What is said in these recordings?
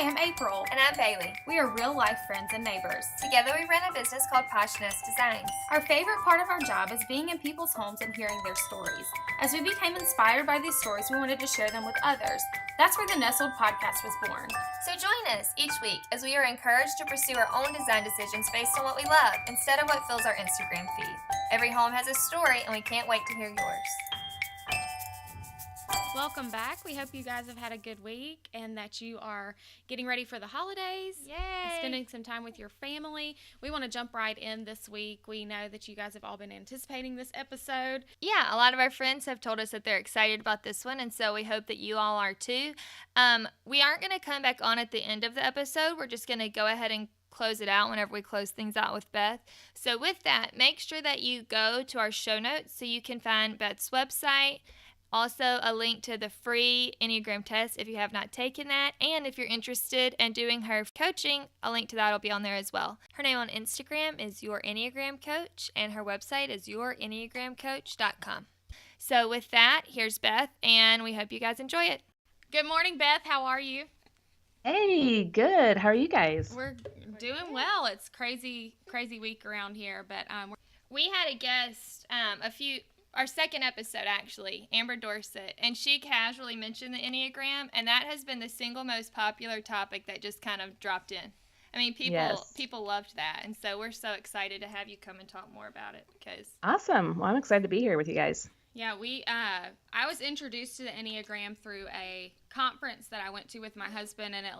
Hi, I'm April. And I'm Bayleigh. We are real-life friends and neighbors. Together we run a business called Perfectionist Designs. Our favorite part of our job is being in people's homes and hearing their stories. As we became inspired by these stories, we wanted to share them with others. That's where the Nestled podcast was born. So join us each week as we are encouraged to pursue our own design decisions based on what we love instead of what fills our Instagram feed. Every home has a story, and we can't wait to hear yours. Welcome back. We hope you guys have had a good week and that you are getting ready for the holidays. Yay! And spending some time with your family. We want to jump right in this week. We know that you guys have all been anticipating this episode. Yeah, a lot of our friends have told us that they're excited about this one, and so we hope that you all are too. We aren't going to come back on at the end of the episode. We're just going to go ahead and close it out whenever we close things out with Beth. So with that, make sure that you go to our show notes so you can find Beth's website. Also, a link to the free Enneagram test if you have not taken that. And if you're interested in doing her coaching, a link to that will be on there as well. Her name on Instagram is Your Enneagram Coach, and her website is yourenneagramcoach.com. So with that, here's Beth, and we hope you guys enjoy it. Good morning, Beth. How are you? Hey, good. How are you guys? We're doing well. It's crazy week around here, but we had a guest our second episode, actually, Amber Dorset, and she casually mentioned the Enneagram, and that has been the single most popular topic that just kind of dropped in. I mean, people loved that, and so we're so excited to have you come and talk more about it. Awesome. Well, I'm excited to be here with you guys. Yeah, I was introduced to the Enneagram through a conference that I went to with my husband, and it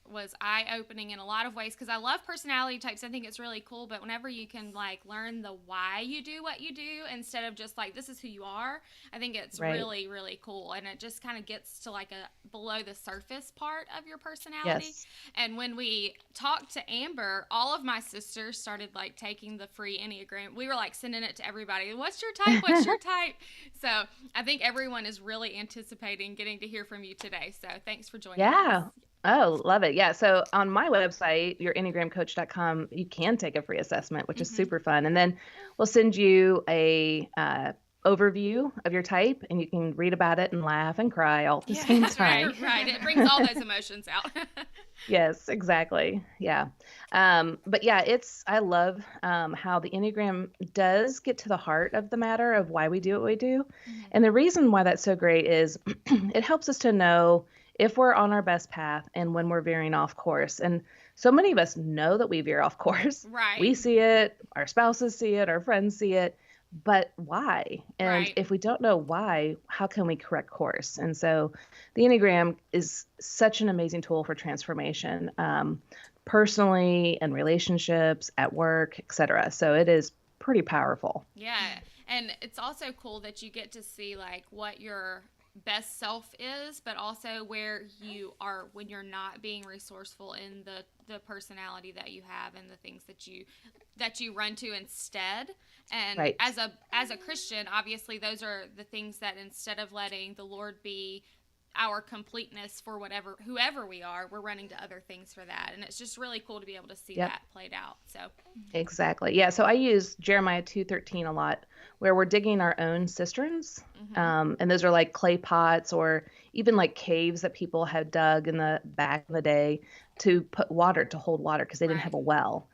was eye-opening in a lot of ways because I love personality types. I think it's really cool, but whenever you can learn the why you do what you do instead of just this is who you are, I think it's really, really cool, and it just kind of gets to a below the surface part of your personality. Yes. And when we talked to Amber, all of my sisters started taking the free Enneagram. We were sending it to everybody. What's your type? What's your type? So I think everyone is really anticipating getting to hear from you today. So thanks for joining us. Yeah. Oh, love it. Yeah. So on my website, yourenneagramcoach.com, you can take a free assessment, which is super fun. And then we'll send you a overview of your type, and you can read about it and laugh and cry all at the same time. Right. It brings all those emotions out. Yes, exactly. Yeah. But yeah, I love how the Enneagram does get to the heart of the matter of why we do what we do. Mm-hmm. And the reason why that's so great is it helps us to know if we're on our best path and when we're veering off course. And so many of us know that we veer off course. Right. We see it, our spouses see it, our friends see it. But why? And if we don't know why, how can we correct course? And so the Enneagram is such an amazing tool for transformation, personally and relationships, at work, etc. So it is pretty powerful. Yeah. And it's also cool that you get to see what your best self is, but also where you are when you're not being resourceful in the personality that you have and the things that you run to instead. And as a Christian, obviously those are the things that instead of letting the Lord be our completeness for whoever we are, we're running to other things for that. And it's just really cool to be able to see that played out. So exactly. Yeah. So I use Jeremiah 2:13 a lot, where we're digging our own cisterns. Mm-hmm. And those are clay pots or even caves that people had dug in the back of the day to put water, to hold water, because they didn't have a well.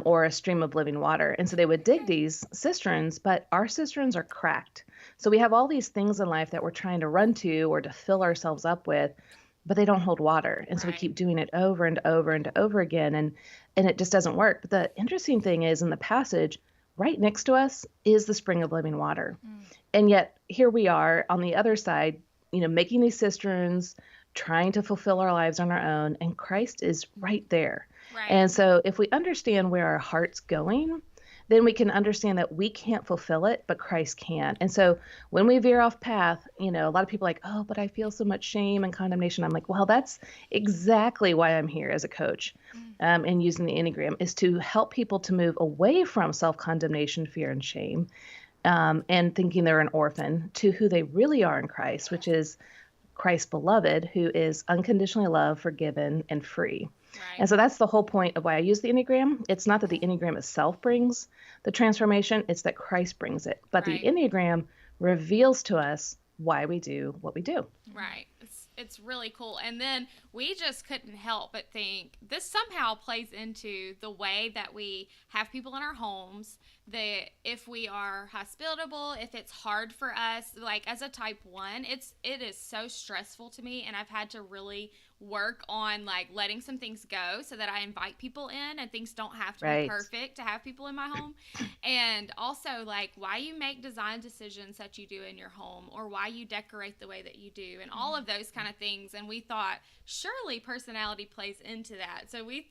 Or a stream of living water. And so they would dig these cisterns, but our cisterns are cracked. So we have all these things in life that we're trying to run to or to fill ourselves up with, but they don't hold water. And so we keep doing it over and over and over again, and it just doesn't work. But the interesting thing is, in the passage, right next to us is the spring of living water. And yet here we are on the other side, making these cisterns, trying to fulfill our lives on our own, and Christ is right there. Right. And so if we understand where our heart's going, then we can understand that we can't fulfill it, but Christ can. And so when we veer off path, a lot of people are oh, but I feel so much shame and condemnation. I'm well, that's exactly why I'm here as a coach and using the Enneagram, is to help people to move away from self-condemnation, fear, and shame, and thinking they're an orphan, to who they really are in Christ, which is Christ's beloved, who is unconditionally loved, forgiven, and free. Right. And so that's the whole point of why I use the Enneagram. It's not that the Enneagram itself brings the transformation, it's that Christ brings it. But the Enneagram reveals to us why we do what we do. Right. it's really cool. And then we just couldn't help but think this somehow plays into the way that we have people in our homes, that if we are hospitable, if it's hard for us, like as a type 1, it is so stressful to me, and I've had to really work on like letting some things go so that I invite people in and things don't have to be perfect to have people in my home. And also like why you make design decisions that you do in your home, or why you decorate the way that you do, and all of those kind of things. And we thought surely personality plays into that. So we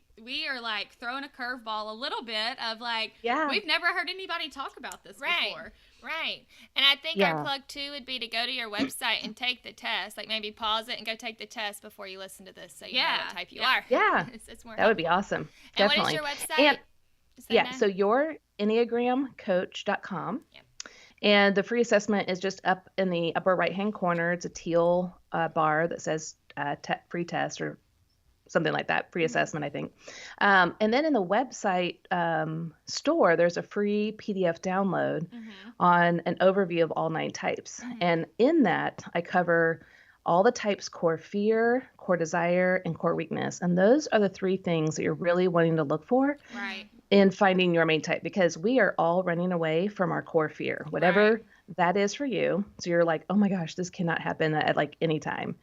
are like throwing a curveball a little bit of like, we've never heard anybody talk about this before. Right. And I think our plug too would be to go to your website and take the test. Like maybe pause it and go take the test before you listen to this, so you know what type you are. Yeah. It's more that would be awesome. And Definitely. what is your website? And, so your enneagramcoach.com. Yep. And the free assessment is just up in the upper right-hand corner. It's a teal bar that says free test or something like that, free assessment, I think. And then in the website store, there's a free PDF download on an overview of all 9 types. And in that, I cover all the types: core fear, core desire, and core weakness. And those are the 3 things that you're really wanting to look for in finding your main type, because we are all running away from our core fear, whatever that is for you. So you're like, oh my gosh, this cannot happen at like any time.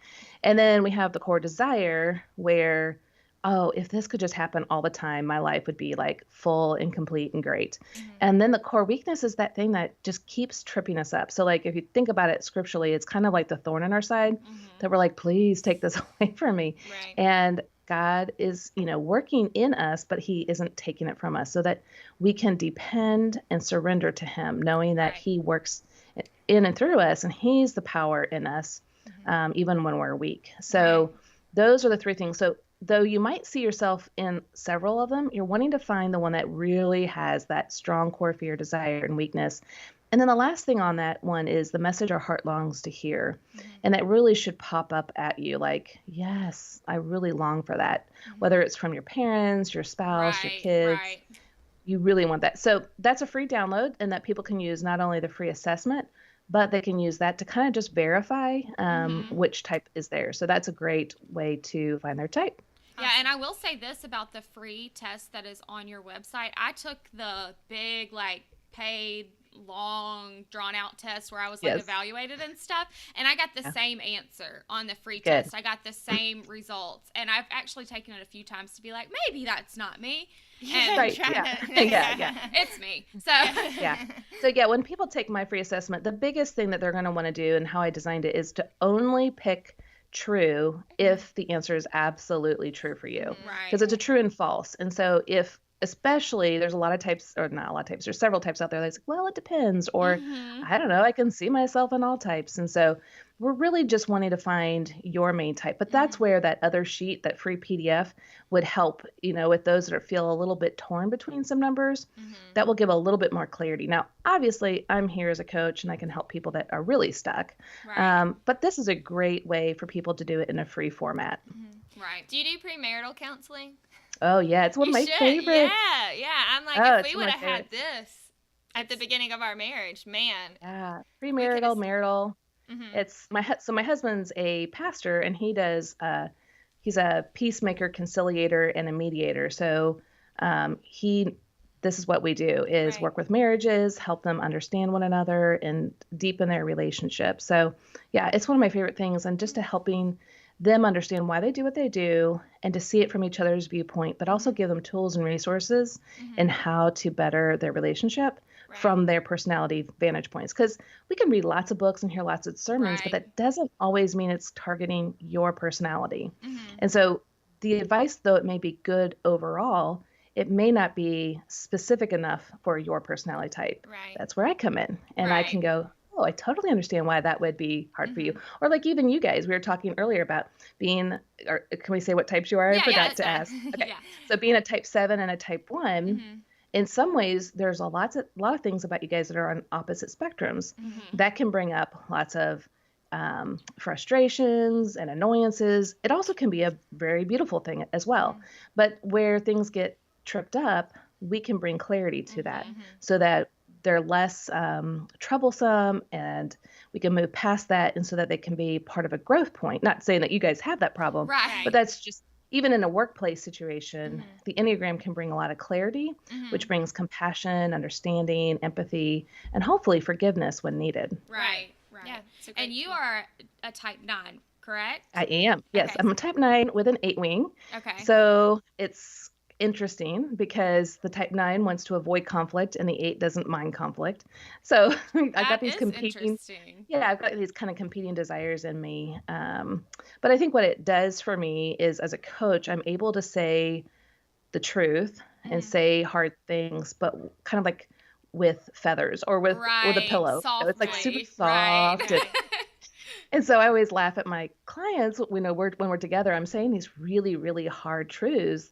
And then we have the core desire where, oh, if this could just happen all the time, my life would be like full and complete and great. And then the core weakness is that thing that just keeps tripping us up. So like, if you think about it scripturally, it's kind of like the thorn in our side that we're like, please take this away from me. And God is, working in us, but he isn't taking it from us, so that we can depend and surrender to him, knowing that he works in and through us, and he's the power in us, even when we're weak. So those are the 3 things. So though you might see yourself in several of them, you're wanting to find the one that really has that strong core fear, desire, and weakness. And then the last thing on that one is the message our heart longs to hear. And that really should pop up at you like, yes, I really long for that. Whether it's from your parents, your spouse, your kids, you really want that. So that's a free download, and that people can use not only the free assessment, but they can use that to kind of just verify which type is there. So that's a great way to find their type. Yeah, and I will say this about the free test that is on your website. I took the big, like, paid, long, drawn-out test where I was, like, evaluated and stuff, and I got the same answer on the free test. I got the same results, and I've actually taken it a few times to be like, maybe that's not me. And it's me. So when people take my free assessment, the biggest thing that they're going to want to do, and how I designed it, is to only pick true if the answer is absolutely true for you, because it's a true and false. And so if, especially, there's a lot of types, or not a lot of types, there's several types out there that's like, well, it depends, or I don't know, I can see myself in all types. And so we're really just wanting to find your main type. But that's where that other sheet, that free PDF, would help, with those that feel a little bit torn between some numbers. That will give a little bit more clarity. Now, obviously, I'm here as a coach, and I can help people that are really stuck. But this is a great way for people to do it in a free format. Do you do premarital counseling? Oh, yeah. It's one of my favorites. Yeah. I'm like, if we would have had this at the beginning of our marriage, man. Yeah. Premarital, marital. It's my husband's a pastor, and he does he's a peacemaker, conciliator, and a mediator. So this is what we do, is work with marriages, help them understand one another, and deepen their relationship. So yeah, it's one of my favorite things, and just to helping them understand why they do what they do, and to see it from each other's viewpoint, but also give them tools and resources and how to better their relationship from their personality vantage points. Because we can read lots of books and hear lots of sermons, but that doesn't always mean it's targeting your personality. And so the advice, though it may be good overall, it may not be specific enough for your personality type. That's where I come in, and I can go, oh, I totally understand why that would be hard for you. Or like even you guys, we were talking earlier about being, or can we say what types you are? I forgot to ask. Okay. So being a type 7 and a type 1, in some ways, there's a lot of things about you guys that are on opposite spectrums that can bring up lots of frustrations and annoyances. It also can be a very beautiful thing as well. But where things get tripped up, we can bring clarity to that, so that they're less troublesome, and we can move past that, and so that they can be part of a growth point. Not saying that you guys have that problem, Right. but that's just, even in a workplace situation, the Enneagram can bring a lot of clarity, which brings compassion, understanding, empathy, and hopefully forgiveness when needed. Right. Yeah. And you are a type 9, correct? I am. Yes, Okay. I'm a type 9 with an 8 wing. Okay. So it's interesting because the type 9 wants to avoid conflict and the 8 doesn't mind conflict. So I've got these competing. Yeah, I've got these kind of competing desires in me. But I think what it does for me is, as a coach, I'm able to say the truth and say hard things, but kind of like with feathers or with a pillow. So it's like super soft. Right. And so I always laugh at my clients when we're together. I'm saying these really, really hard truths,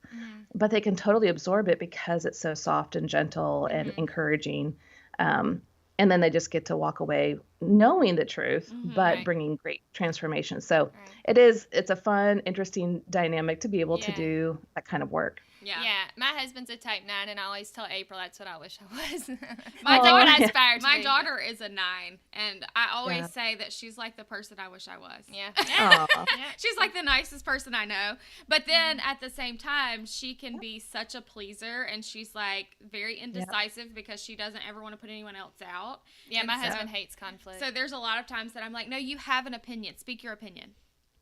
but they can totally absorb it because it's so soft and gentle and encouraging. And then they just get to walk away knowing the truth, but bringing great transformation. So it's a fun, interesting dynamic to be able to do that kind of work. Yeah. My husband's a type 9, and I always tell April that's what I wish I was. My aspire to my be. daughter is a 9, and I always say that she's like the person I wish I was. Yeah. She's like the nicest person I know. But then at the same time, she can be such a pleaser, and she's like very indecisive because she doesn't ever want to put anyone else out. Yeah, and my husband hates conflict. So there's a lot of times that I'm like, no, you have an opinion. Speak your opinion.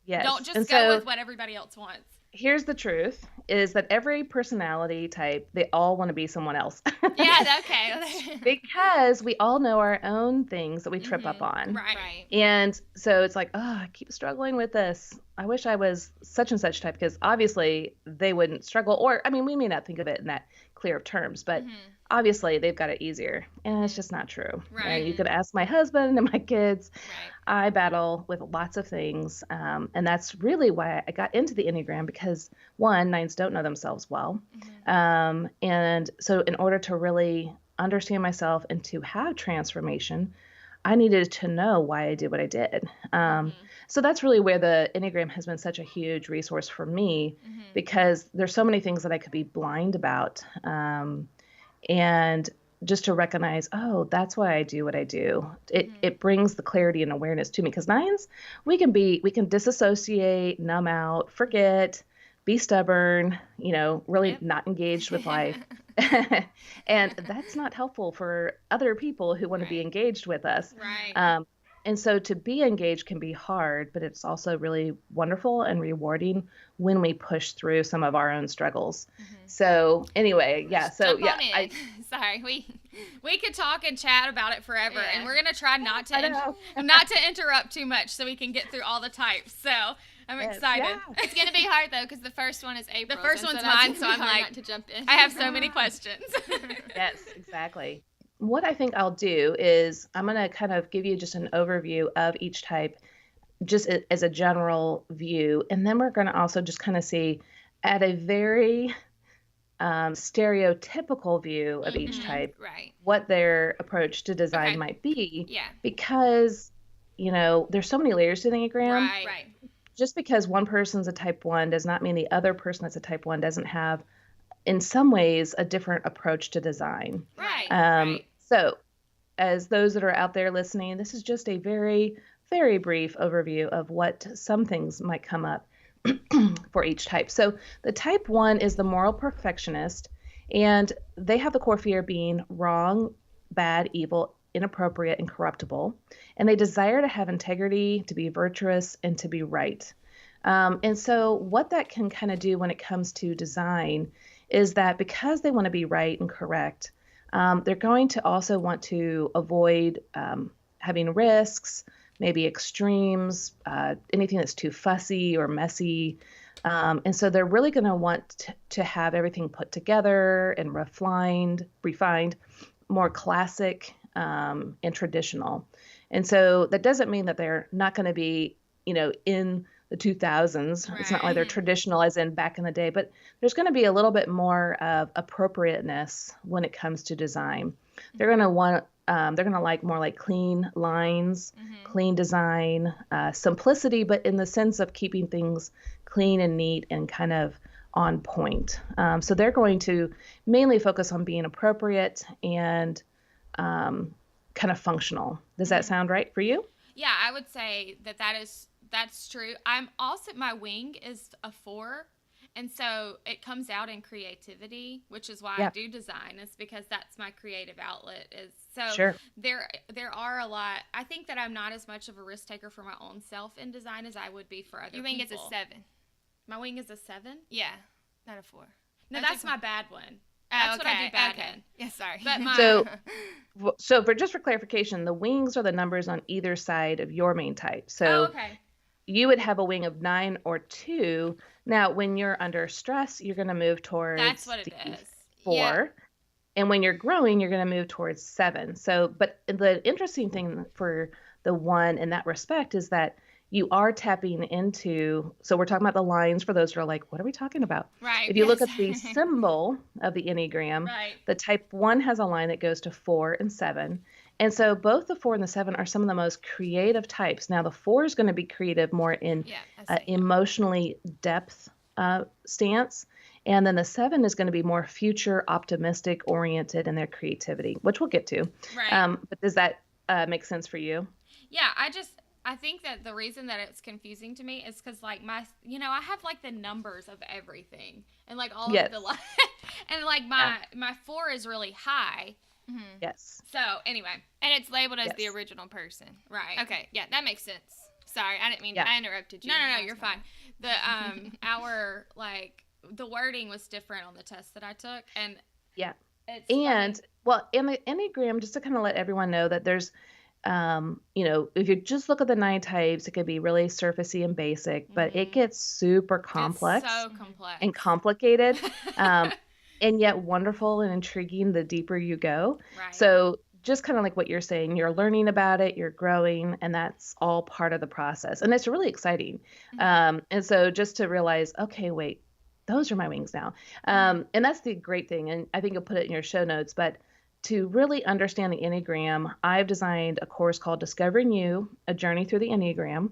Yes. Don't just go with what everybody else wants. Here's the truth, is that every personality type, they all want to be someone else. Yeah, okay. Because we all know our own things that we trip up on. Right. And so it's like, oh, I keep struggling with this. I wish I was such and such type, because obviously they wouldn't struggle. Or, I mean, we may not think of it in that clear of terms, but obviously they've got it easier. And it's just not true. Right. You could ask my husband and my kids. Right. I battle with lots of things. And that's really why I got into the Enneagram, because 9s don't know themselves well. And so in order to really understand myself and to have transformation, I needed to know why I did what I did. So that's really where the Enneagram has been such a huge resource for me, because there's so many things that I could be blind about. And just to recognize, oh, that's why I do what I do. It brings the clarity and awareness to me, because 9s, we can disassociate, numb out, forget, be stubborn, really not engaged with life. And that's not helpful for other people who want to be engaged with us. Right. And so to be engaged can be hard, but it's also really wonderful and rewarding when we push through some of our own struggles. So anyway, Sorry, we could talk and chat about it forever, and we're gonna try not to interrupt too much so we can get through all the types. So I'm excited. Yeah. It's gonna be hard though, because the first one is April. The first one's mine, so I'm like, not to jump in. I have so many questions. Yes, exactly. What I think I'll do is I'm going to kind of give you just an overview of each type, just as a general view. And then we're going to also just kind of see at a very stereotypical view of each type, what their approach to design might be. Yeah. Because, there's so many layers to the Enneagram. Right. Just because one person's a type 1 does not mean the other person that's a type 1 doesn't have, in some ways, a different approach to design. Right. So as those that are out there listening, this is just a very, very brief overview of what some things might come up for each type. So the type 1 is the moral perfectionist, and they have the core fear being wrong, bad, evil, inappropriate, and corruptible. And they desire to have integrity, to be virtuous, and to be right. And so what that can kind of do when it comes to design is that because they want to be right and correct, they're going to also want to avoid having risks, maybe extremes, anything that's too fussy or messy. And so they're really going to want to have everything put together and refined, more classic and traditional. And so that doesn't mean that they're not going to be, in the 2000s. It's not like they're traditional as in back in the day, but there's going to be a little bit more of appropriateness when it comes to design. They're going to like more like clean lines, clean design, simplicity, but in the sense of keeping things clean and neat and kind of on point. So they're going to mainly focus on being appropriate and kind of functional. Does that sound right for you? Yeah, I would say that's true. I'm also, my wing is a 4. And so it comes out in creativity, which is why I do design. It's because that's my creative outlet. Sure. There are a lot. I think that I'm not as much of a risk taker for my own self in design as I would be for other people. Your wing is a 7. My wing is a 7? Yeah, not a 4. No, that's my bad one. That's what I do bad in. Yeah, sorry. But So for clarification, the wings are the numbers on either side of your main type. So you would have a wing of 9 or 2. Now, when you're under stress, you're going to move towards that's what it is. 4. Yeah. And when you're growing, you're going to move towards 7. So, but the interesting thing for the 1 in that respect is that you are tapping into, so we're talking about the lines for those who are like, what are we talking about? Right. If you look at the symbol of the Enneagram, the type 1 has a line that goes to 4 and 7. And so both the 4 and the 7 are some of the most creative types. Now, the 4 is going to be creative more in emotionally depth stance. And then the 7 is going to be more future optimistic oriented in their creativity, which we'll get to. Right. But does that make sense for you? Yeah, I think that the reason that it's confusing to me is because, like, I have, like, the numbers of everything and, like, all of the lines. And, like, my 4 is really high. Mm-hmm. Yes. So, anyway. And it's labeled as the original person. Right. Okay. Yeah, that makes sense. Sorry, I didn't mean I interrupted you. No, you're fine. The wording was different on the test that I took. And it's funny. Well, in the Enneagram, just to kind of let everyone know that there's, if you just look at the 9 types, it could be really surfacey and basic, but it gets super complex. It's so complex. And complicated, and yet wonderful and intriguing the deeper you go. Right. So just kind of like what you're saying, you're learning about it, you're growing, and that's all part of the process. And it's really exciting. And so just to realize, okay, wait, those are my wings now. And that's the great thing. And I think you'll put it in your show notes, but to really understand the Enneagram, I've designed a course called Discovering You, A Journey Through the Enneagram.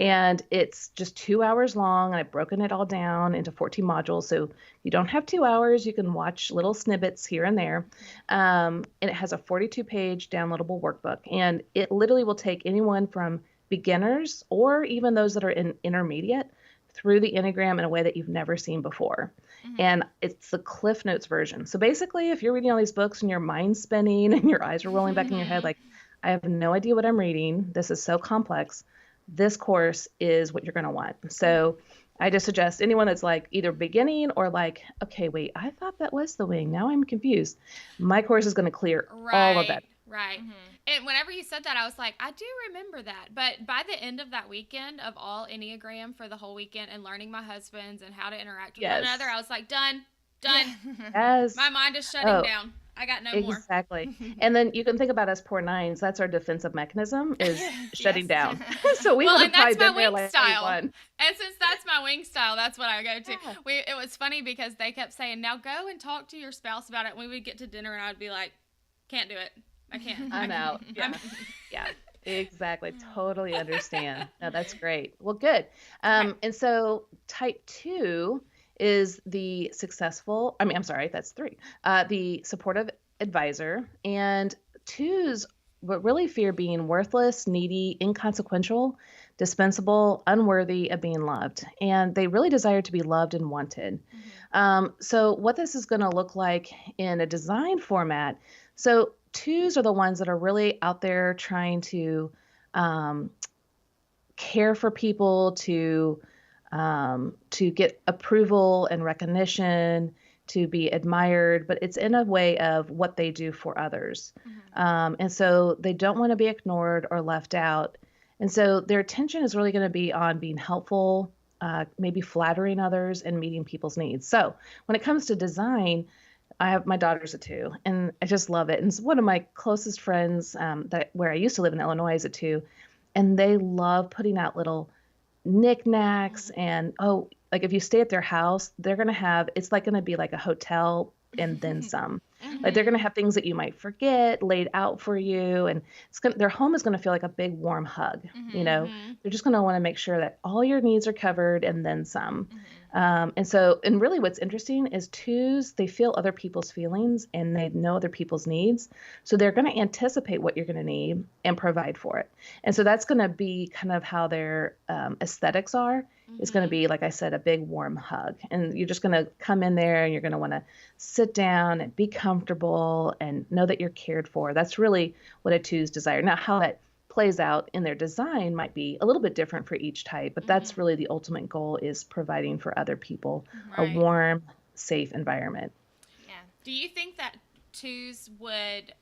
And it's just 2 hours long. And I've broken it all down into 14 modules. So you don't have 2 hours. You can watch little snippets here and there. And it has a 42-page downloadable workbook. And it literally will take anyone from beginners or even those that are in intermediate through the Enneagram in a way that you've never seen before. And it's the Cliff Notes version. So basically, if you're reading all these books and your mind's spinning and your eyes are rolling back in your head, like, I have no idea what I'm reading, this is so complex, this course is what you're going to want. So I just suggest anyone that's like either beginning or like, okay, wait, I thought that was the wing. Now I'm confused. My course is going to clear all of that. Right. And whenever you said that, I was like, I do remember that. But by the end of that weekend of all Enneagram for the whole weekend and learning my husband's and how to interact with one another, I was like, done. Yes. My mind is shutting down. I got no more. Exactly. And then you can think about us poor 9s. That's our defensive mechanism is shutting down. So we would have probably been there like style. Anyone. And since that's my wing style, that's what I go to. It was funny because they kept saying, now go and talk to your spouse about it. And we would get to dinner and I'd be like, can't do it. I can't. I'm out. Yeah, exactly. Totally understand. No, that's great. Well, good. And so type 2 is the successful, that's 3, the supportive advisor. And 2s really fear being worthless, needy, inconsequential, dispensable, unworthy of being loved. And they really desire to be loved and wanted. So what this is going to look like in a design format. So 2s are the ones that are really out there trying to care for people, to get approval and recognition, to be admired, but it's in a way of what they do for others. And so they don't want to be ignored or left out. And so their attention is really going to be on being helpful, maybe flattering others and meeting people's needs. So when it comes to design, I have my daughter's a 2, and I just love it. And it's one of my closest friends where I used to live in Illinois is a 2, and they love putting out little knickknacks. And like if you stay at their house, they're going to have, it's like going to be like a hotel and then some. Like they're going to have things that you might forget laid out for you, and their home is going to feel like a big warm hug. They're just going to want to make sure that all your needs are covered and then some. And really what's interesting is twos, they feel other people's feelings and they know other people's needs. So they're going to anticipate what you're going to need and provide for it. And so that's going to be kind of how their aesthetics are. It's going to be, like I said, a big warm hug. And you're just going to come in there and you're going to want to sit down and be comfortable and know that you're cared for. That's really what a two's desire. Now, how that plays out in their design might be a little bit different for each type, but that's really the ultimate goal, is providing for other people a warm, safe environment. Yeah. Do you think that twos would,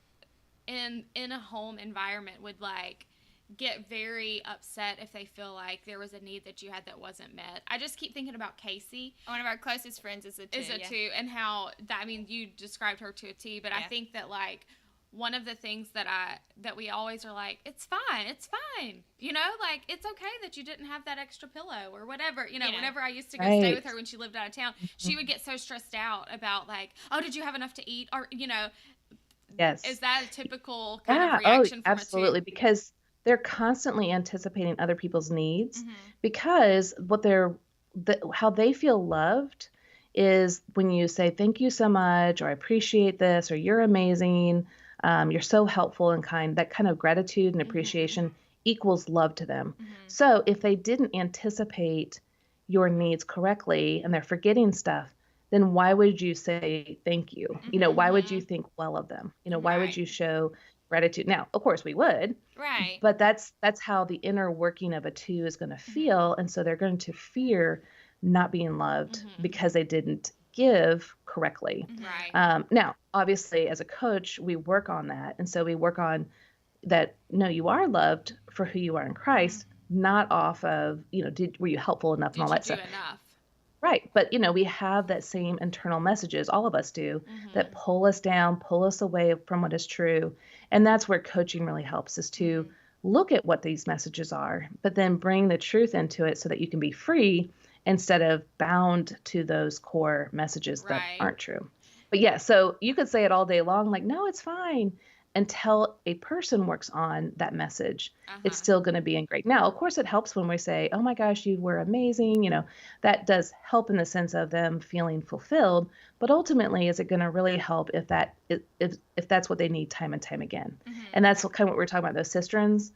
in a home environment, would like get very upset if they feel like there was a need that you had that wasn't met? I just keep thinking about Casey. One of our closest friends is a two. Two, and how that, I mean, you described her to a T, but I think that like one of the things that we always are like, it's fine, you know, like it's okay that you didn't have that extra pillow or whatever, you know. Whenever I used to go stay with her when she lived out of town, she would get so stressed out about like, oh, did you have enough to eat, or you know. Yes. Is that a typical kind of reaction from absolutely, a two? because they're constantly anticipating other people's needs, because how they feel loved is when you say, thank you so much, or I appreciate this, or you're amazing, you're so helpful and kind. That kind of gratitude and appreciation equals love to them. So if they didn't anticipate your needs correctly and they're forgetting stuff, then why would you say thank you? You know, why would you think well of them? You know, why would you show gratitude? Now, of course we would, but that's how the inner working of a two is going to feel. And so they're going to fear not being loved because they didn't give correctly. Now, obviously, as a coach, we work on that. And so we work on that, no, you are loved for who you are in Christ, not off of, you know, were you helpful enough and all that stuff. Enough? Right. But, you know, we have that same internal messages, all of us do, that pull us down, pull us away from what is true. And that's where coaching really helps, is to look at what these messages are, but then bring the truth into it so that you can be free instead of bound to those core messages that aren't true. But yeah, so you could say it all day long, like, no, it's fine, until a person works on that message. It's still going to be great. Now, of course, it helps when we say, oh my gosh, you were amazing. You know, that does help in the sense of them feeling fulfilled. But ultimately, is it going to really help if that's what they need time and time again? And that's kind of what we're talking about, those cisterns.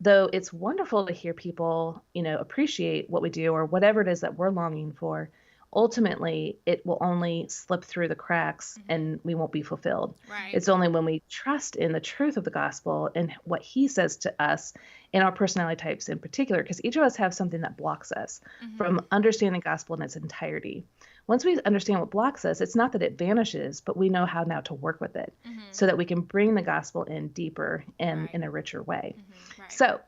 Though it's wonderful to hear people, you know, appreciate what we do or whatever it is that we're longing for, ultimately it will only slip through the cracks and we won't be fulfilled. It's only when we trust in the truth of the gospel and what he says to us in our personality types in particular, because each of us have something that blocks us from understanding the gospel in its entirety. Once we understand what blocks us, it's not that it vanishes, but we know how now to work with it so that we can bring the gospel in deeper and in a richer way. So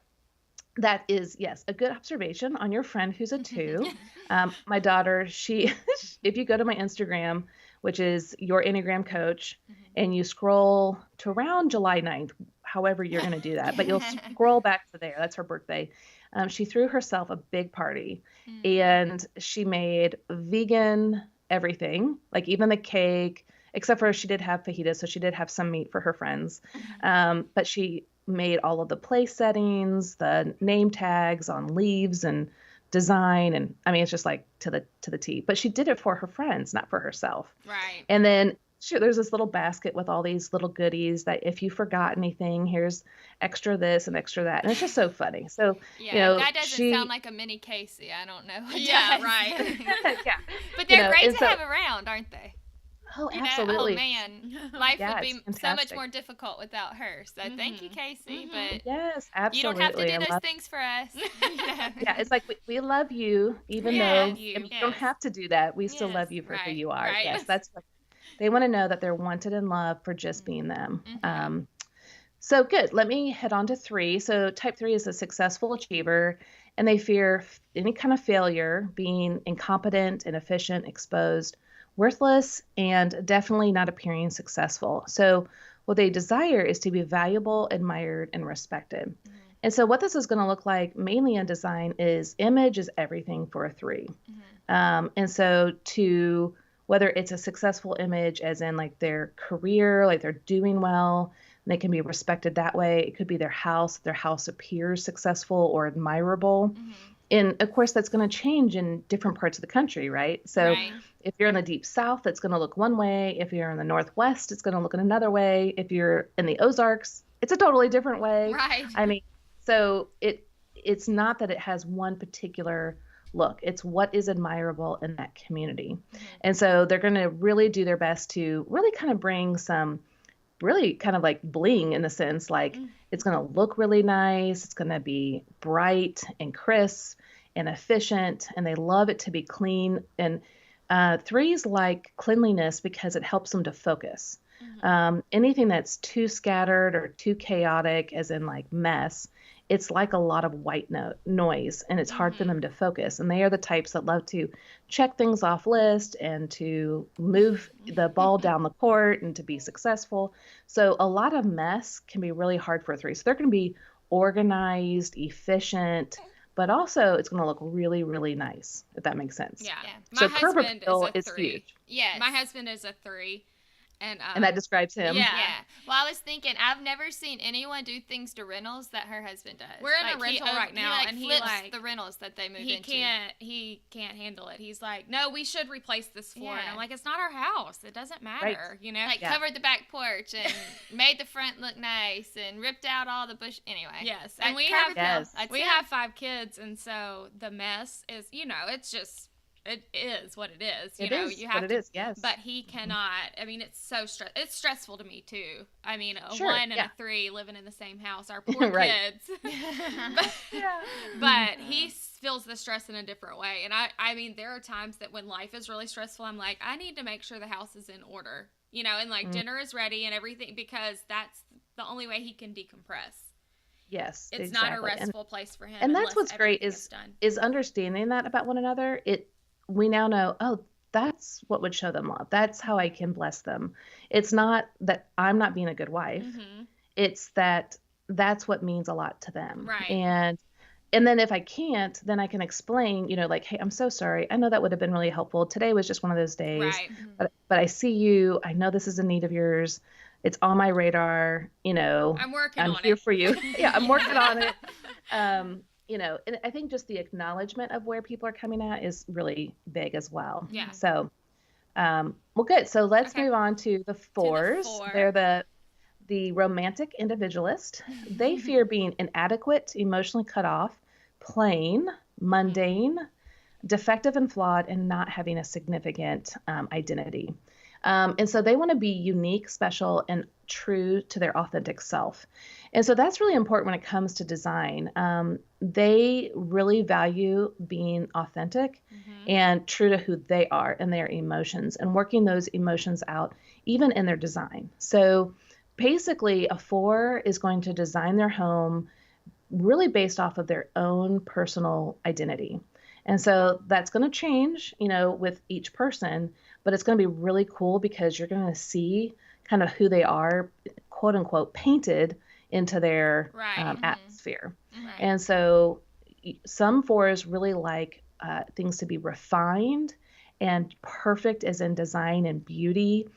that is, yes, a good observation on your friend who's a two. My daughter, if you go to my Instagram, which is Your Enneagram Coach, and you scroll to around July 9th, however you're going to do that, but you'll scroll back to there. That's her birthday. She threw herself a big party, and she made vegan everything, like even the cake, except for she did have fajitas, so she did have some meat for her friends. But she made all of the place settings, the name tags on leaves and design. And I mean, it's just like to the T, but she did it for her friends, not for herself. And then there's this little basket with all these little goodies that if you forgot anything, here's extra this and extra that. And it's just so funny. So, yeah, you know, that doesn't sound like a mini Casey. I don't know. Yeah. But they're great to have around, aren't they? Oh, absolutely. Oh, man. Life would be so much more difficult without her. So thank you, Casey. But yes, absolutely. You don't have to do those things for us. Yeah, it's like we love you, even though you don't have to do that. We still love you for who you are. Yes, that's what they want to know, that they're wanted and loved for just being them. So good. Let me head on to 3. So type 3 is a successful achiever, and they fear any kind of failure, being incompetent, inefficient, exposed, worthless, and definitely not appearing successful. So what they desire is to be valuable, admired, and respected. And so what this is going to look like mainly in design is image is everything for a 3. And so whether it's a successful image as in like their career, like they're doing well, and they can be respected that way. It could be their house appears successful or admirable. And of course, that's going to change in different parts of the country, right? So Right. if you're in the deep south, it's going to look one way. If you're in the northwest, it's going to look in another way. If you're in the Ozarks, it's a totally different way. Right. I mean, so it's not that it has one particular look. It's what is admirable in that community. And so they're going to really do their best to really kind of bring some really kind of like bling in a sense, like it's going to look really nice. It's going to be bright and crisp and efficient, and they love it to be clean. And threes like cleanliness because it helps them to focus. Anything that's too scattered or too chaotic, as in like mess, it's like a lot of white noise, and it's hard for them to focus. And they are the types that love to check things off list and to move the ball down the court and to be successful. So a lot of mess can be really hard for a three. So they're going to be organized, efficient, but also it's going to look really, really nice, if that makes sense. Yeah. Yeah. My So husband curb is is a 3. huge. Yes. My husband is a 3. And that describes him. Yeah. Yeah. Well, I was thinking, I've never seen anyone do things to rentals that her husband does. We're in a rental right now, and he flips like the rentals that they move he into. he can't handle it. He's like, no, we should replace this floor. And Yeah. I'm like, it's not our house. It doesn't matter, you know? Like covered the back porch and made the front look nice and ripped out all the bush. Anyway. Yes. That And we curb have appeal, that's we it. have 5 kids, and so the mess is, it's just it is what it is. You It have is, to, yes. But he cannot. I mean, it's so it's stressful to me too. I mean, a Sure, 1 and yeah. a 3 living in the same house. Our poor Right. kids. But he feels the stress in a different way. And I mean, there are times that when life is really stressful, I'm like, I need to make sure the house is in order, and like dinner is ready and everything, because that's the only way he can decompress. Yes, It's exactly. not a restful place for him. And unless that's what's great everything done. is understanding that about one another. We now know, oh, that's what would show them love. That's how I can bless them. It's not that I'm not being a good wife. It's that that's what means a lot to them. Right. And then if I can't, then I can explain, like, hey, I'm so sorry. I know that would have been really helpful. Today was just one of those days. Right. But I see you. I know this is a need of yours. It's on my radar. I'm working on I'm here it. for you. Yeah, I'm working on it. And I think just the acknowledgement of where people are coming at is really big as well. Yeah. So, well, good. So let's Okay. move on to the 4s. 4. They're the romantic individualist. They fear being inadequate, emotionally cut off, plain, mundane, defective and flawed, and not having a significant identity. And so they want to be unique, special, and true to their authentic self. And so that's really important when it comes to design. They really value being authentic and true to who they are and their emotions, and working those emotions out even in their design. So basically, a 4 is going to design their home really based off of their own personal identity. And so that's going to change, with each person, but it's going to be really cool because you're going to see kind of who they are, quote unquote, painted into their atmosphere. Right. And so some 4s really like things to be refined and perfect, as in design and beauty,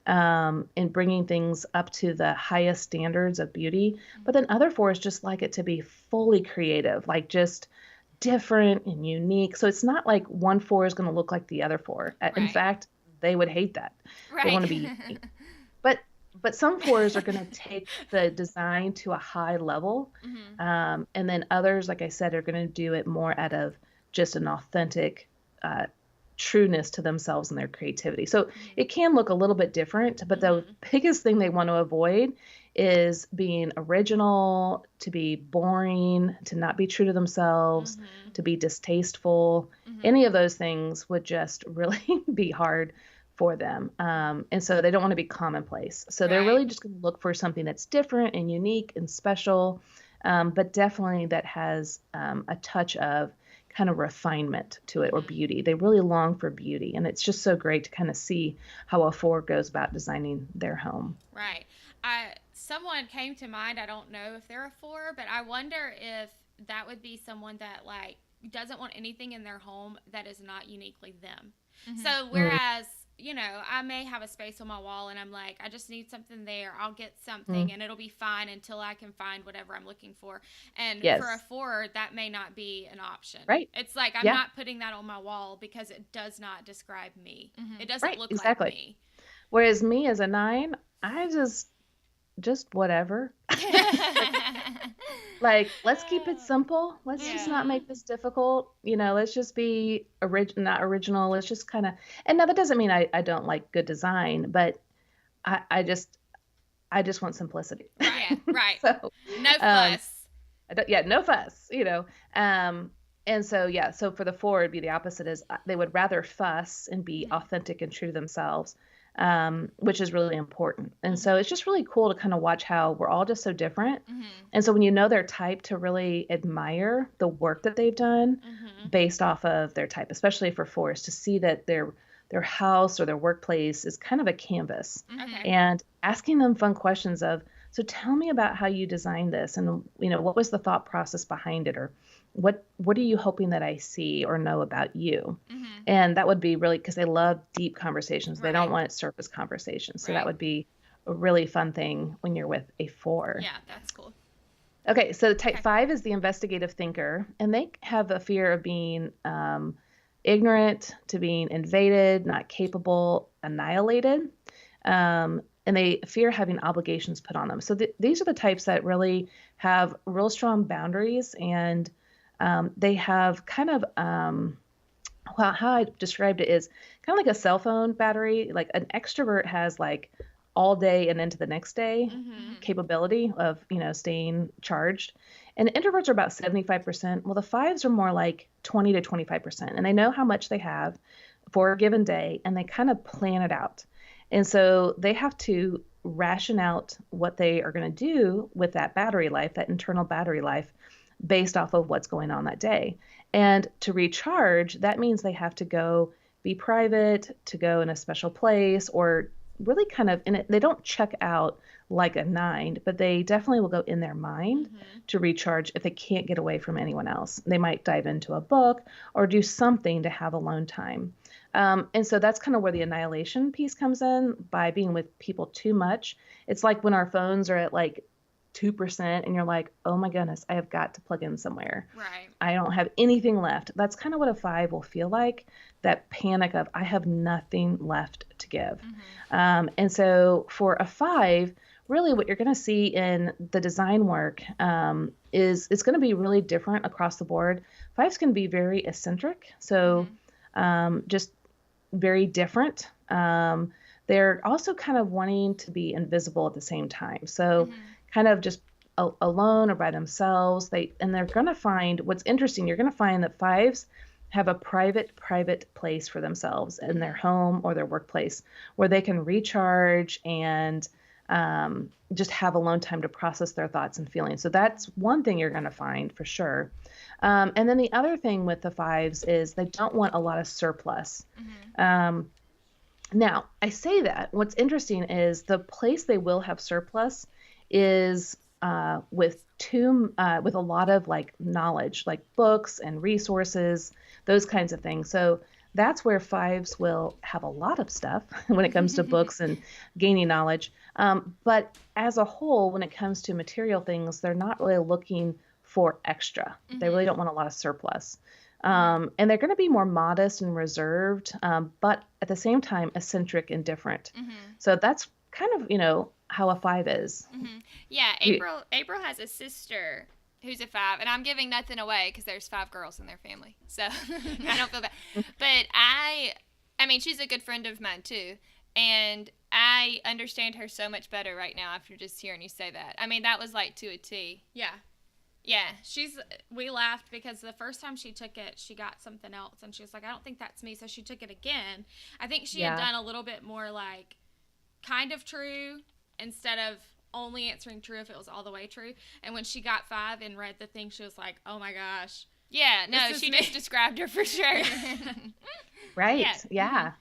and bringing things up to the highest standards of beauty. But then other 4s just like it to be fully creative, like just different and unique. So it's not like one 4 is going to look like the other 4. In Right. fact, they would hate that. They want to be unique. But some 4s are going to take the design to a high level. And then others, like I said, are going to do it more out of just an authentic trueness to themselves and their creativity. So it can look a little bit different, but the biggest thing they want to avoid is being original, to be boring, to not be true to themselves, to be distasteful. Any of those things would just really be hard for them. And so they don't want to be commonplace. So they're really just going to look for something that's different and unique and special, but definitely that has a touch of kind of refinement to it, or beauty. They really long for beauty. And it's just so great to kind of see how a 4 goes about designing their home. Right. Someone came to mind. I don't know if they're a 4, but I wonder if that would be someone that like doesn't want anything in their home that is not uniquely them. So whereas I may have a space on my wall and I'm like, I just need something there. I'll get something and it'll be fine until I can find whatever I'm looking for. And for a 4, that may not be an option. Right. It's like, I'm not putting that on my wall because it does not describe me. It doesn't look like me. Whereas me as a 9, I just whatever. Like, let's keep it simple. Let's just not make this difficult. Let's just be not original. Let's just kind of, and now that doesn't mean I don't like good design, but I just want simplicity. Right. Right. So, no fuss. No fuss, and so for the 4, it'd be the opposite, is they would rather fuss and be authentic and true to themselves. Which is really important. And so it's just really cool to kind of watch how we're all just so different. And so when you know their type, to really admire the work that they've done based off of their type, especially for 4s, to see that their house or their workplace is kind of a canvas. And asking them fun questions of, so tell me about how you designed this, and what was the thought process behind it, or what are you hoping that I see or know about you? And that would be really, because they love deep conversations. They don't want surface conversations. So that would be a really fun thing when you're with a 4. Yeah, that's cool. Okay, so type 5 is the investigative thinker, and they have a fear of being ignorant, to being invaded, not capable, annihilated. And they fear having obligations put on them. So these are the types that really have real strong boundaries, and they have kind of, how I described it is kind of like a cell phone battery. Like an extrovert has like all day and into the next day capability of, staying charged. And introverts are about 75%. Well, the 5s are more like 20 to 25%. And they know how much they have for a given day, and they kind of plan it out. And so they have to ration out what they are going to do with that battery life, that internal battery life, based off of what's going on that day. And to recharge, that means they have to go be private, to go in a special place, or really kind of they don't check out like a 9, but they definitely will go in their mind to recharge if they can't get away from anyone else. They might dive into a book or do something to have alone time. And so that's kind of where the annihilation piece comes in, by being with people too much. It's like when our phones are at like 2% and you're like, oh my goodness, I have got to plug in somewhere. Right. I don't have anything left. That's kind of what a 5 will feel like, that panic of, I have nothing left to give. And so for a 5, really what you're going to see in the design work is it's going to be really different across the board. 5s can be very eccentric. So just very different. They're also kind of wanting to be invisible at the same time. So kind of just alone or by themselves. They're going to find, what's interesting, you're going to find that 5s have a private place for themselves in their home or their workplace, where they can recharge and just have alone time to process their thoughts and feelings. So that's one thing you're going to find for sure. And then the other thing with the 5s is they don't want a lot of surplus. Now, I say that. What's interesting is the place they will have surplus is with a lot of like knowledge, like books and resources, those kinds of things. So that's where 5s will have a lot of stuff when it comes to books and gaining knowledge. But as a whole, when it comes to material things, they're not really looking for extra. They really don't want a lot of surplus. And they're going to be more modest and reserved, but at the same time, eccentric and different. So that's kind of, how a 5 is. Yeah, April has a sister who's a 5, and I'm giving nothing away because there's 5 girls in their family, so I don't feel bad. But I mean, she's a good friend of mine too, and I understand her so much better right now after just hearing you say that. I mean, that was like to a T. Yeah. We laughed because the first time she took it, she got something else, and she was like, I don't think that's me, so she took it again. I think she had done a little bit more like kind of true instead of only answering true if it was all the way true. And when she got 5 and read the thing, she was like, oh my gosh. Yeah, no, she just described her for sure. Right. Yeah.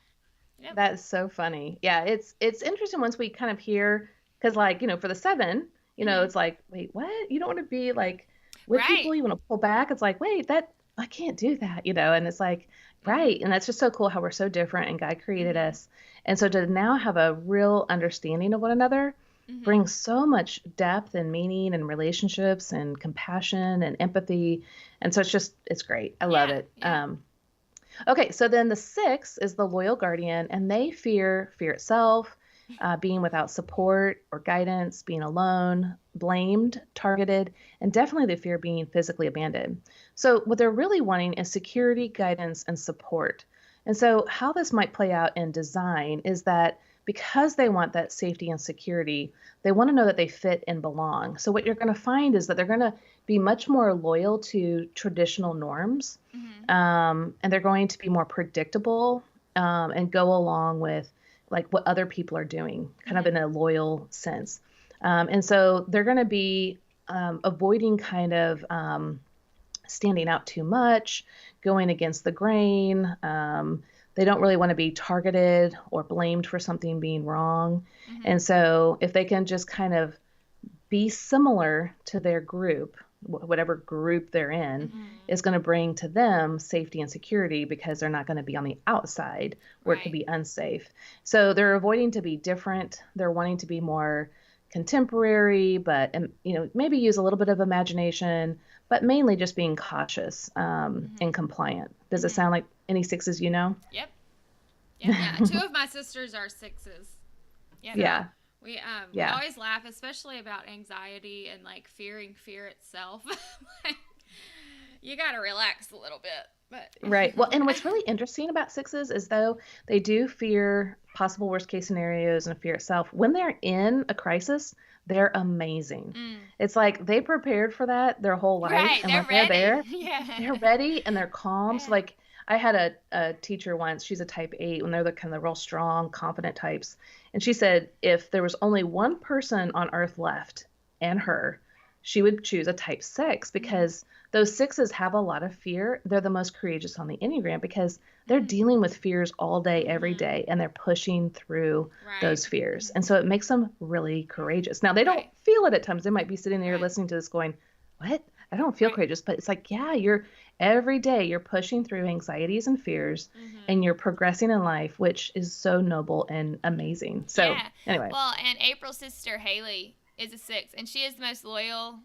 Yep. That's so funny. Yeah, it's interesting once we kind of hear, because like, for the 7, it's like, wait, what? You don't want to be like with people, you want to pull back. It's like, wait, I can't do that, and it's like, Right. And that's just so cool how we're so different and God created us. And so to now have a real understanding of one another brings so much depth and meaning and relationships and compassion and empathy. And so it's great. I love it. Yeah. Okay. So then the 6 is the loyal guardian, and they fear itself, being without support or guidance, being alone, blamed, targeted, and definitely they fear being physically abandoned. So what they're really wanting is security, guidance, and support. And so how this might play out in design is that because they want that safety and security, they want to know that they fit and belong. So what you're going to find is that they're going to be much more loyal to traditional norms, and they're going to be more predictable, and go along with like what other people are doing, kind of in a loyal sense. And so they're going to be avoiding kind of standing out too much, going against the grain. They don't really want to be targeted or blamed for something being wrong. And so if they can just kind of be similar to their group, whatever group they're in, is going to bring to them safety and security because they're not going to be on the outside where it could be unsafe. So they're avoiding to be different. They're wanting to be more contemporary, but maybe use a little bit of imagination, but mainly just being cautious and compliant. Does it sound like any 6s you know? Yep. Yeah. 2 of my sisters are 6s. Yeah. We always laugh, especially about anxiety and like fearing fear itself. You got to relax a little bit. But Right. Well, and what's really interesting about 6s is though they do fear possible worst case scenarios and fear itself, when they're in a crisis, they're amazing. It's like they prepared for that their whole life. Right, And they're when they're ready. there, they're ready and they're calm. So like I had a teacher once, she's a type 8, when they're the kind of real strong, confident types. And she said if there was only one person on earth left and her, she would choose a type 6 because those 6s have a lot of fear. They're the most courageous on the Enneagram because they're dealing with fears all day, every day, and they're pushing through those fears. And so it makes them really courageous. Now, they don't feel it at times. They might be sitting there listening to this going, what? I don't feel courageous. But it's like, yeah, every day you're pushing through anxieties and fears and you're progressing in life, which is so noble and amazing. So anyway. Well, and April's sister, Haley, is a 6, and she is the most loyal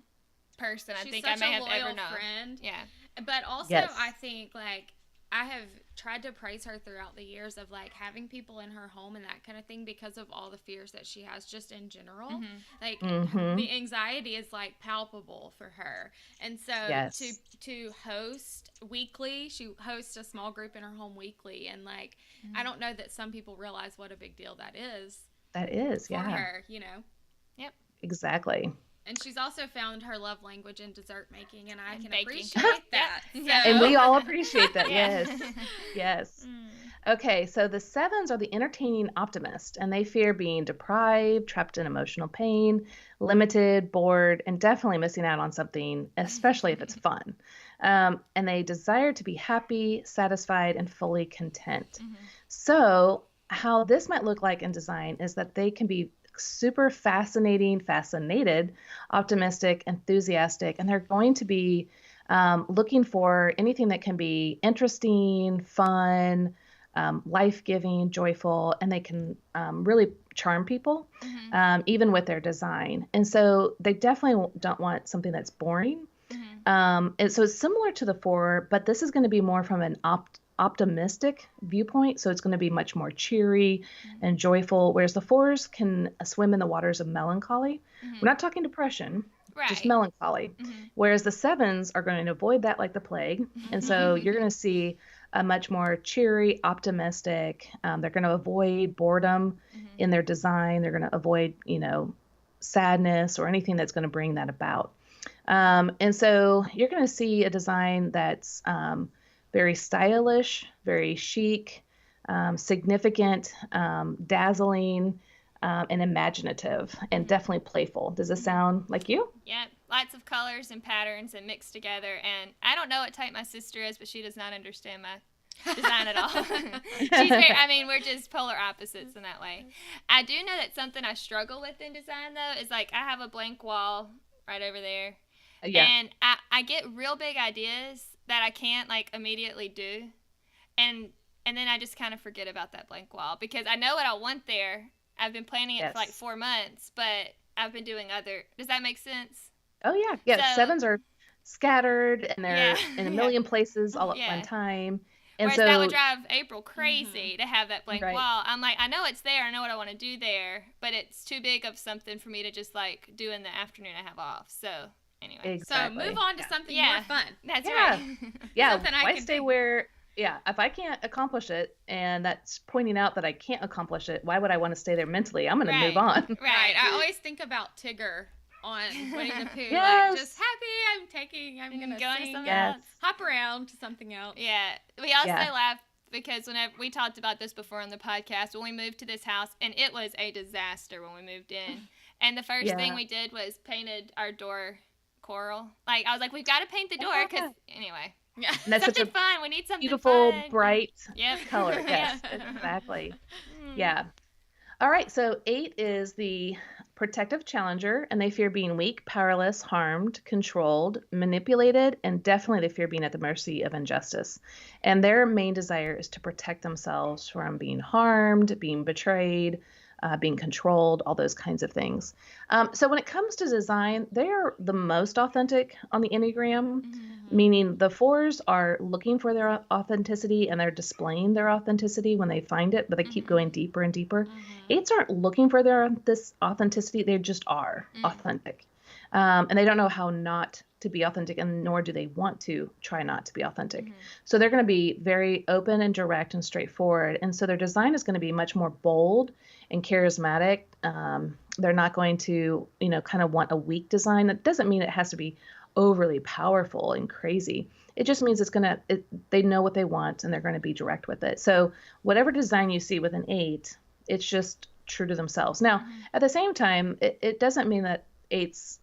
person I think I may have ever known. Friend. Yeah. But also, I think, like, I have tried to praise her throughout the years of, like, having people in her home and that kind of thing because of all the fears that she has just in general. Like, the anxiety is, like, palpable for her. And so to host weekly, she hosts a small group in her home weekly. And, like, I don't know that some people realize what a big deal that is. That is, for her, you know. Yep. Exactly. And she's also found her love language in dessert making, and I can baking. appreciate that. So. And we all appreciate that. Yes. Okay, so the 7s are the entertaining optimist, and they fear being deprived, trapped in emotional pain, limited, bored, and definitely missing out on something, especially if it's fun. And they desire to be happy, satisfied, and fully content. So how this might look like in design is that they can be super fascinated, optimistic, enthusiastic, and they're going to be looking for anything that can be interesting, fun, life-giving, joyful, and they can really charm people, even with their design. And so they definitely don't want something that's boring. And so it's similar to the 4, but this is going to be more from an optimistic viewpoint. So it's going to be much more cheery and joyful, whereas the 4s can swim in the waters of melancholy. We're not talking depression, just melancholy. Whereas the 7s are going to avoid that like the plague. And so you're going to see a much more cheery, optimistic. They're going to avoid boredom in their design. They're going to avoid, sadness or anything that's going to bring that about. And so you're going to see a design that's very stylish, very chic, significant, dazzling, and imaginative, and definitely playful. Does this sound like you? Yeah, lots of colors and patterns and mixed together. And I don't know what type my sister is, but she does not understand my design at all. We're just polar opposites in that way. I do know that something I struggle with in design, though, is like I have a blank wall right over there. And I get real big ideas that I can't like immediately do. and then I just kind of forget about that blank wall because I know what I want there. I've been planning it for like 4 months, but I've been doing other. Does that make sense? Oh yeah. So, 7s are scattered and they're in a million places all at one time. And whereas so that would drive April crazy to have that blank right. wall. I'm like, I know it's there. I know what I want to do there, but it's too big of something for me to just like do in the afternoon I have off. So anyway. Exactly. So move on to something more fun. That's right. Yeah. Something I Why can stay do. where, if I can't accomplish it and that's pointing out that I can't accomplish it, why would I want to stay there mentally? I'm going to move on. Right. I always think about Tigger on Winnie the Pooh. Yes. Like, just happy, I'm going to sing. something Yes. else. Hop around to something else. Yeah. We also laugh because whenever we talked about this before on the podcast, when we moved to this house, and it was a disaster when we moved in. And the first thing we did was painted our door coral. Like, I was like, we've got to paint the door because, anyway. Yeah. That's something such a fun. We need something beautiful, fun. bright Yep. color. Yes, exactly. Yeah. All right. So 8 is the protective challenger, and they fear being weak, powerless, harmed, controlled, manipulated, and definitely they fear being at the mercy of injustice. And their main desire is to protect themselves from being harmed, being betrayed, being controlled, all those kinds of things. So when it comes to design, they are the most authentic on the Enneagram, meaning the 4s are looking for their authenticity and they're displaying their authenticity when they find it, but they keep going deeper and deeper. 8s aren't looking for this authenticity. They just are authentic. And they don't know how not to be authentic, and nor do they want to try not to be authentic. So they're going to be very open and direct and straightforward. And so their design is going to be much more bold and charismatic. They're not going to, kind of want a weak design. That doesn't mean it has to be overly powerful and crazy. It just means they know what they want and they're going to be direct with it. So whatever design you see with an 8, it's just true to themselves. Now, at the same time, it doesn't mean that 8s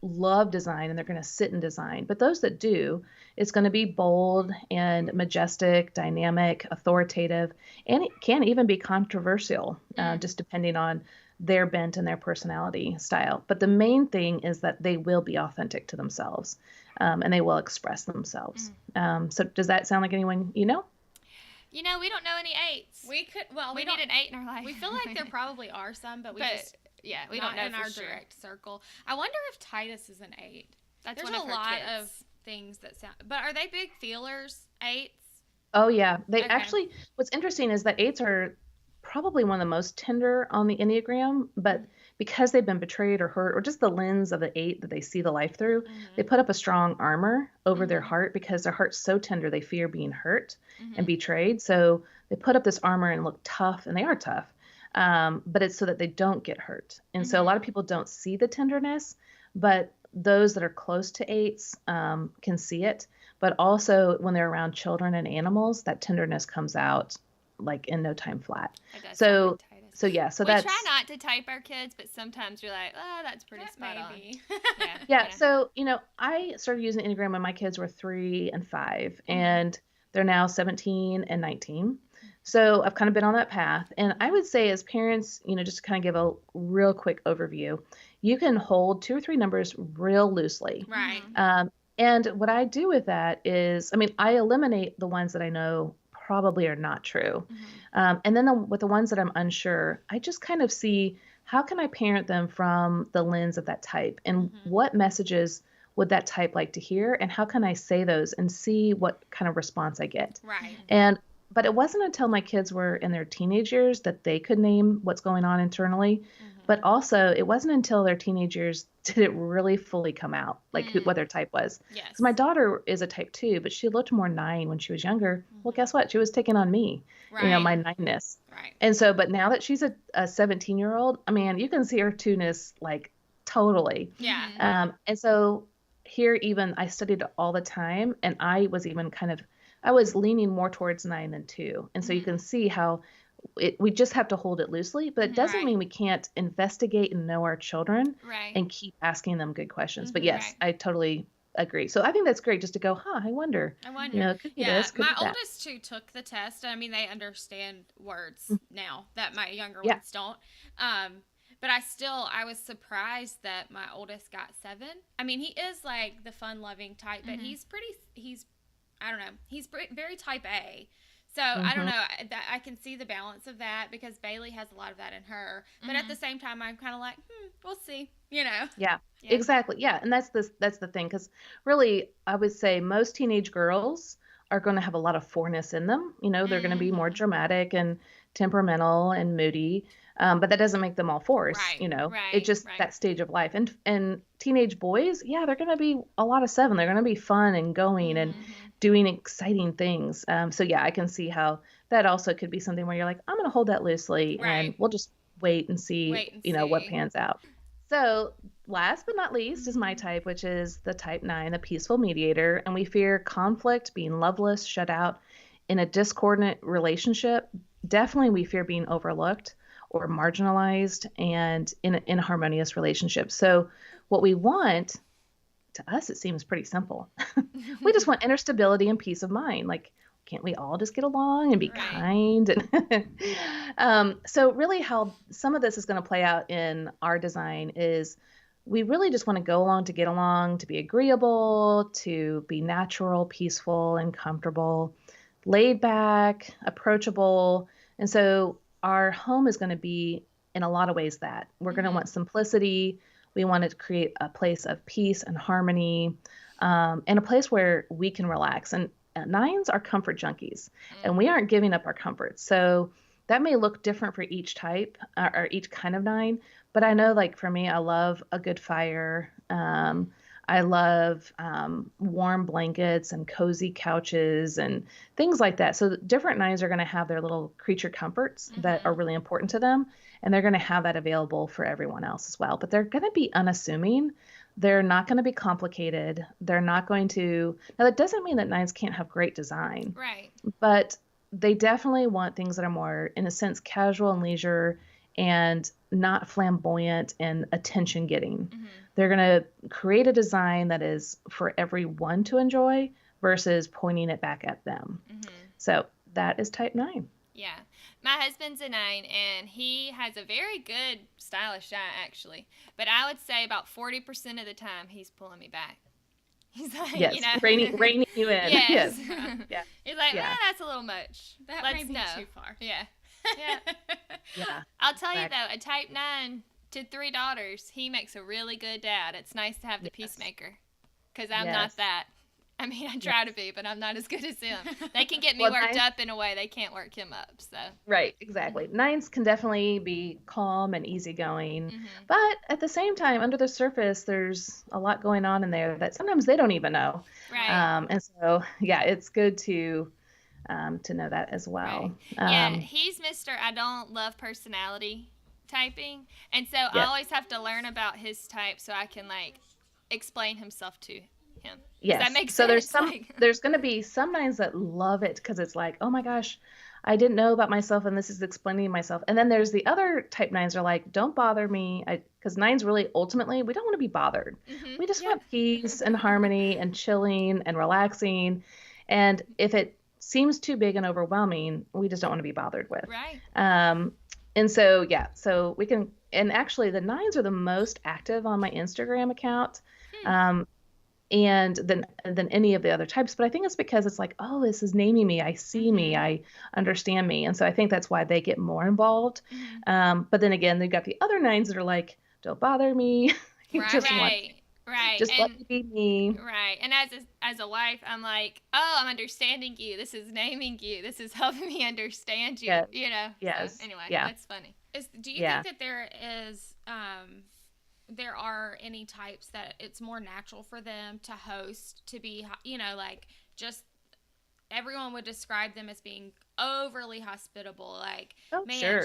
love design and they're going to sit in design, but those that do, it's going to be bold and majestic, dynamic, authoritative, and it can even be controversial, just depending on their bent and their personality style. But the main thing is that they will be authentic to themselves, and they will express themselves. So does that sound like anyone you know? We don't know any 8s. We need an 8 in our life. We feel like there probably are some, but we we don't know in our sure. direct circle. I wonder if Titus is an 8. There's one of a lot of things that sound. But are they big feelers? 8s? Oh yeah, they actually. What's interesting is that 8s are probably one of the most tender on the Enneagram, but because they've been betrayed or hurt, or just the lens of the 8 that they see the life through, they put up a strong armor over their heart because their heart's so tender they fear being hurt and betrayed. So they put up this armor and look tough, and they are tough. But it's so that they don't get hurt. And so a lot of people don't see the tenderness, but those that are close to 8s can see it. But also when they're around children and animals, that tenderness comes out like in no time flat. So that's. We try not to type our kids, but sometimes you're like, oh, that's pretty spot on. Yeah. So, I started using Enneagram when my kids were 3 and 5, and they're now 17 and 19. So I've kind of been on that path. And I would say as parents, just to kind of give a real quick overview, you can hold 2 or 3 numbers real loosely. Right. And what I do with that is, I eliminate the ones that I know probably are not true. And then with the ones that I'm unsure, I just kind of see how can I parent them from the lens of that type, and what messages would that type like to hear, and how can I say those and see what kind of response I get. Right. But it wasn't until my kids were in their teenage years that they could name what's going on internally. But also, it wasn't until their teenage years did it really fully come out, like what their type was. Yes. So my daughter is a type 2, but she looked more 9 when she was younger. Well, guess what? She was taking on me, my 9-ness. Right. And so, but now that she's a 17-year-old, you can see her 2-ness like totally. Yeah. And so here, even I studied it all the time, and I was even I was leaning more towards 9 than 2. And so you can see how we just have to hold it loosely, but it doesn't mean we can't investigate and know our children and keep asking them good questions. But yes, I totally agree. So I think that's great just to go, I wonder. It could be this, could my be that. oldest 2 took the test. They understand words now that my younger ones don't. But I was surprised that my oldest got 7. He is like the fun-loving type, but he's I don't know, he's very type A. So I don't know. I can see the balance of that because Bayleigh has a lot of that in her. But at the same time, I'm kind of like, we'll see. Yeah, exactly. Yeah, and that's the thing, because really, I would say most teenage girls are going to have a lot of fourness in them. They're going to be more dramatic and temperamental and moody, but that doesn't make them all fours. Right, It's just that stage of life. And teenage boys, yeah, they're going to be a lot of 7. They're going to be fun and going and doing exciting things. So yeah, I can see how that also could be something where you're like, I'm going to hold that loosely, and we'll just wait and see, what pans out. So last but not least is my type, which is the type 9, the peaceful mediator. And we fear conflict, being loveless, shut out in a discordant relationship. Definitely we fear being overlooked or marginalized and in an inharmonious relationship. So what we want, to us, it seems pretty simple. We just want inner stability and peace of mind. Like, can't we all just get along and be kind? And so really how some of this is going to play out in our design is we really just want to go along to get along, to be agreeable, to be natural, peaceful, and comfortable, laid back, approachable. And so our home is going to be in a lot of ways that we're going to want simplicity. We want to create a place of peace and harmony, and a place where we can relax. And 9s are comfort junkies, and we aren't giving up our comfort. So that may look different for each type or each kind of 9. But I know, like for me, I love a good fire. I love warm blankets and cozy couches and things like that. So different 9s are going to have their little creature comforts that are really important to them, and they're going to have that available for everyone else as well. But they're going to be unassuming. They're not going to be complicated. They're not going to. Now, that doesn't mean that 9s can't have great design. Right. But they definitely want things that are more, in a sense, casual and leisure and not flamboyant and attention getting. They're going to create a design that is for everyone to enjoy versus pointing it back at them. So that is type 9. Yeah. My husband's a 9, and he has a very good stylish eye, actually. But I would say about 40% of the time, he's pulling me back. He's like, yes, reining you in. Yes. Yeah. He's like, that's a little much. That Let's may be know. too far. Yeah. Yeah. I'll tell you, though, a type 9 to 3 daughters, he makes a really good dad. It's nice to have the peacemaker, because I'm not that. I mean, I try to be, but I'm not as good as him. They can get me worked up in a way they can't work him up. So right, exactly. 9s can definitely be calm and easygoing, but at the same time, under the surface, there's a lot going on in there that sometimes they don't even know. Right. And so, yeah, it's good to know that as well. Right. He's Mr. I don't love personality typing, and so I always have to learn about his type so I can explain himself to him. Yes. Does that make so sense? there's going to be some 9s that love it because it's like, oh my gosh, I didn't know about myself and this is explaining myself. And then there's the other type 9s are like, don't bother me, because 9s really ultimately we don't want to be bothered. We just want peace and harmony and chilling and relaxing. And if it seems too big and overwhelming, we just don't want to be bothered with. Right. And so so we can, and actually the 9s are the most active on my Instagram account. And than any of the other types. But I think it's because it's like, oh, this is naming me. I see me. I understand me. And so I think that's why they get more involved. But then again, they've got the other 9s that are like, don't bother me. Just let me be me. Right. And as a wife, I'm like, oh, I'm understanding you. This is naming you. This is helping me understand you. Yes. So, anyway, yeah. That's funny. Do you think that there are any types that it's more natural for them to host, to be, just everyone would describe them as being overly hospitable? Like, sure.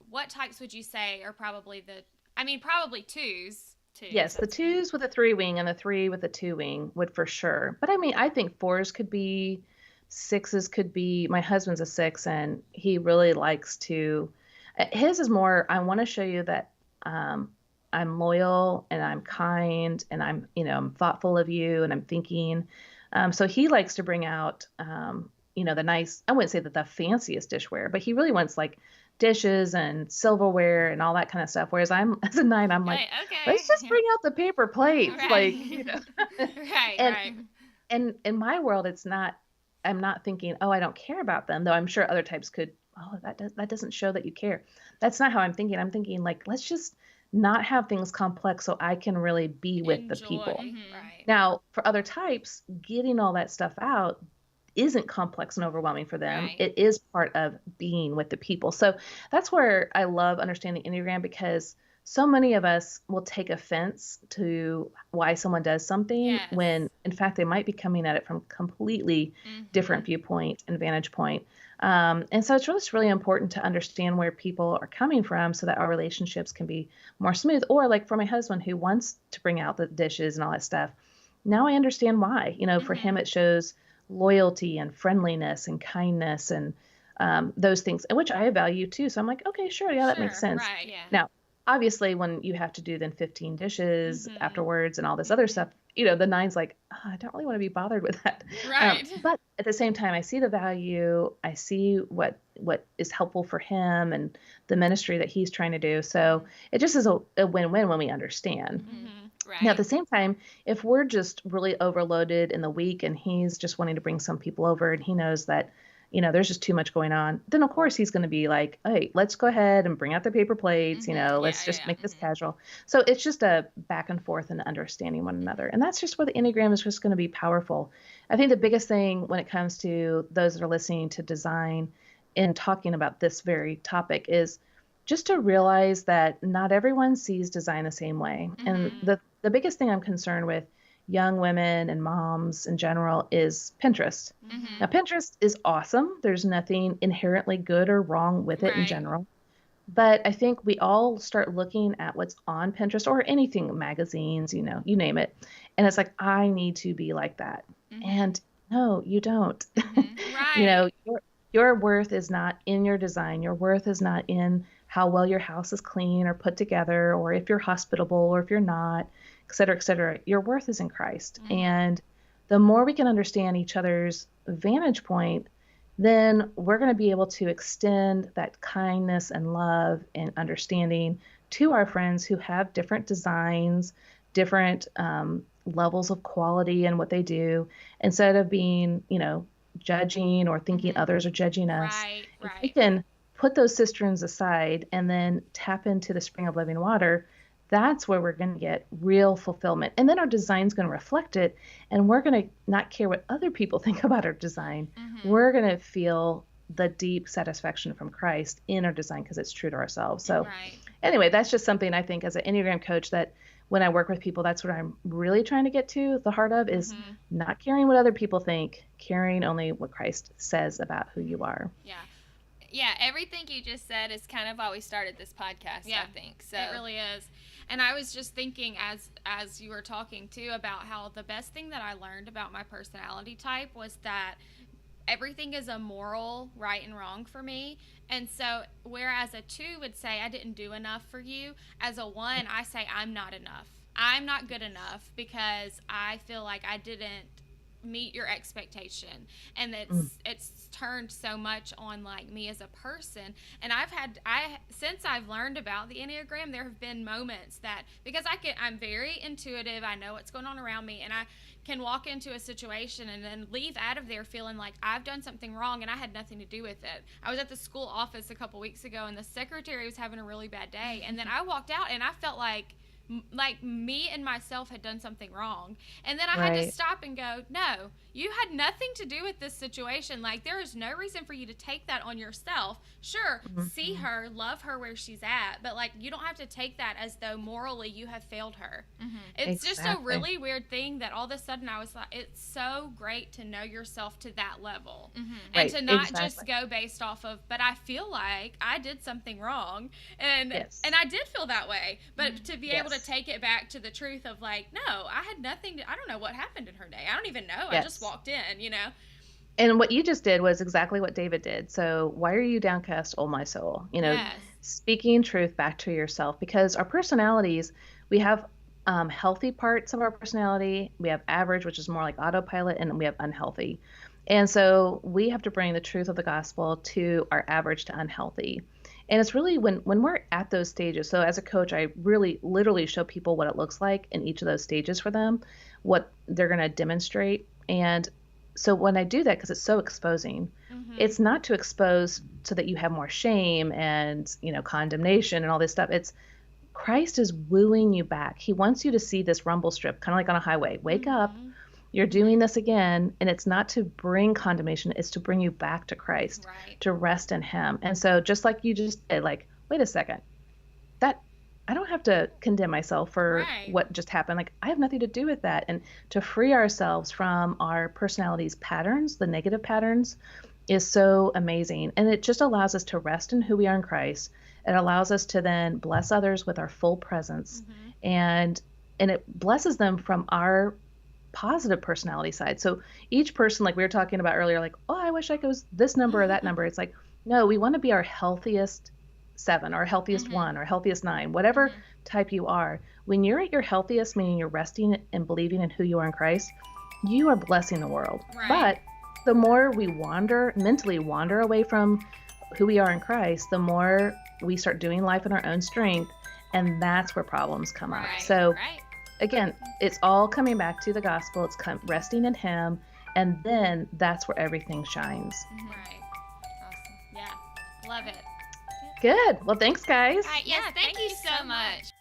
What types would you say are probably probably 2s. Yes, the 2s with a 3 wing and the 3 with a 2 wing would for sure. But I think 4s could be, 6s could be. My husband's a 6 and he really likes to, his is more, I want to show you that, I'm loyal and I'm kind and I'm thoughtful of you and I'm thinking. So he likes to bring out, the nice, I wouldn't say that the fanciest dishware, but he really wants like dishes and silverware and all that kind of stuff. Whereas as a 9, I'm like, let's just bring out the paper plates. Right. Right. And in my world, it's not I'm not thinking, oh, I don't care about them, though I'm sure other types could, oh, that doesn't show that you care. That's not how I'm thinking. I'm thinking like, let's just not have things complex so I can really be with the people. Right. Now, for other types, getting all that stuff out isn't complex and overwhelming for them. Right. It is part of being with the people. So that's where I love understanding Enneagram, because so many of us will take offense to why someone does something Yes. when in fact they might be coming at it from completely different viewpoint and vantage point. And so it's just really important to understand where people are coming from so that our relationships can be more smooth. Or like for my husband who wants to bring out the dishes and all that stuff, now I understand why. For him it shows loyalty and friendliness and kindness and those things, which I value too. So I'm like, okay, sure, yeah, that makes sense. Right. Yeah. Now, obviously, when you have to do then 15 dishes afterwards and all this other stuff, the 9's like, oh, I don't really want to be bothered with that. Right. But at the same time, I see the value. I see what is helpful for him and the ministry that he's trying to do. So it just is a win-win when we understand. Right. Now, at the same time, if we're just really overloaded in the week and he's just wanting to bring some people over and he knows that, there's just too much going on, then of course he's going to be like, hey, let's go ahead and bring out the paper plates, let's just make this casual. So it's just a back and forth and understanding one another. And that's just where the Enneagram is just going to be powerful. I think the biggest thing when it comes to those that are listening to design and talking about this very topic is just to realize that not everyone sees design the same way. And the biggest thing I'm concerned with young women and moms in general is Pinterest. Now, Pinterest is awesome. There's nothing inherently good or wrong with it in general. But I think we all start looking at what's on Pinterest or anything, magazines, you name it. And it's like, I need to be like that. And no, you don't. Right. Your worth is not in your design. Your worth is not in how well your house is clean or put together, or if you're hospitable or if you're not, et cetera, et cetera. Your worth is in Christ. And the more we can understand each other's vantage point, then we're going to be able to extend that kindness and love and understanding to our friends who have different designs, different levels of quality in what they do, instead of being, judging or thinking others are judging us. Right. If we can put those cisterns aside and then tap into the spring of living water, that's where we're going to get real fulfillment. And then our design's going to reflect it. And we're going to not care what other people think about our design. We're going to feel the deep satisfaction from Christ in our design because it's true to ourselves. So anyway, that's just something I think as an Enneagram coach that when I work with people, that's what I'm really trying to get to. The heart of is not caring what other people think, caring only what Christ says about who you are. Yeah, everything you just said is kind of why we started this podcast, I think. So it really is. And I was just thinking as you were talking too about how the best thing that I learned about my personality type was that everything is a moral right and wrong for me. And so whereas a 2 would say I didn't do enough for you, as a 1 I say I'm not enough. I'm not good enough because I feel like I didn't meet your expectation, and it's turned so much on like me as a person. And since I've learned about the Enneagram, there have been moments that because I'm very intuitive, I know what's going on around me, and I can walk into a situation and then leave out of there feeling like I've done something wrong and I had nothing to do with it. I was at the school office a couple weeks ago and the secretary was having a really bad day, and then I walked out and I felt like me and myself had done something wrong. And then I had to stop and go, no, you had nothing to do with this situation. Like, there is no reason for you to take that on yourself. Sure, see her, love her where she's at, but like, you don't have to take that as though morally you have failed her. It's just a really weird thing that all of a sudden I was like, it's so great to know yourself to that level and to not just go based off of, but I feel like I did something wrong, and I did feel that way, but to be able to take it back to the truth of like, no, I had nothing I don't know what happened in her day. I don't even know. I just walked in, And what you just did was exactly what David did. So why are you downcast, O my soul? Speaking truth back to yourself, because our personalities, we have healthy parts of our personality. We have average, which is more like autopilot, and we have unhealthy. And so we have to bring the truth of the gospel to our average to unhealthy. And it's really when we're at those stages. So as a coach, I really literally show people what it looks like in each of those stages for them, what they're going to demonstrate. And so when I do that, because it's so exposing, it's not to expose so that you have more shame and, condemnation and all this stuff. It's Christ is wooing you back. He wants you to see this rumble strip, kind of like on a highway. Wake up. You're doing this again. And it's not to bring condemnation. It's to bring you back to Christ, to rest in him. And so just like you just said, like, wait a second, I don't have to condemn myself for what just happened. Like, I have nothing to do with that. And to free ourselves from our personality's patterns, the negative patterns, is so amazing. And it just allows us to rest in who we are in Christ. It allows us to then bless others with our full presence. And it blesses them from our positive personality side. So each person, like we were talking about earlier, like, oh, I wish I was this number or that number. It's like, no, we want to be our healthiest 7 or healthiest 1 or healthiest 9, whatever type you are. When you're at your healthiest, meaning you're resting and believing in who you are in Christ, you are blessing the world. But the more we mentally wander away from who we are in Christ, the more we start doing life in our own strength, and that's where problems come up. So again, it's all coming back to the gospel. It's resting in him, and then that's where everything shines. Awesome. Yeah. Love it. Good. Well, thanks, guys. All right, yes, thank you so much.